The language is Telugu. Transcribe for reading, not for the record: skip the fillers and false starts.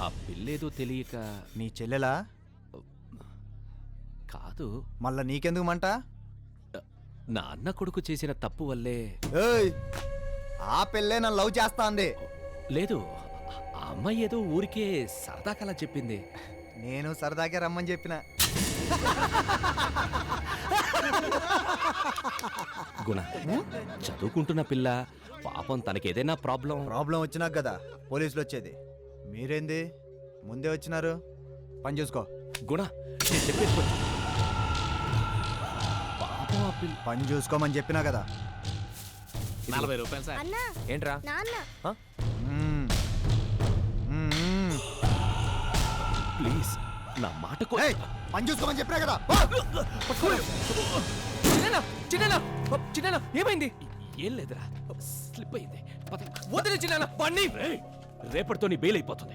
ఆ పిల్లేదో తెలియక. నీ చెల్లెలా? కాదు, మళ్ళా నీకెందుకు మంట? నా అన్న కొడుకు చేసిన తప్పు వల్లే. ఏయ్, ఆ పిల్లే నన్ను లవ్ చేస్తా అంది. లేదు, ఆ అమ్మాయి ఏదో ఊరికే సరదాకలా చెప్పింది. నేను సరదాగా రమ్మని చెప్పిన. గుణ, చదువుకుంటున్న పిల్ల పాపం, తనకేదైనా ప్రాబ్లం వచ్చినాక కదా పోలీసులు వచ్చేది. మీరేంది ముందే వచ్చినారు? పని చూసుకో. గుణ, నేను చెప్పేది కొంచెం. పాపం ఆ పిల్ల. పని చూసుకోమని చెప్పినా కదా. 40 రూపాయలు సార్. అన్నా, ఏంట్రా? నాన్న, మ్మ్. మ్మ్. ప్లీజ్ నా మాటకు. ఏయ్, పని చూసుకోమని చెప్పినా కదా. చిన్న ఏమైంది? ఏం లేదురా, స్లిప్ అయింది. వదిలే చిన్న బండి. రేపటితో నీ బెయిల్ అయిపోతుంది.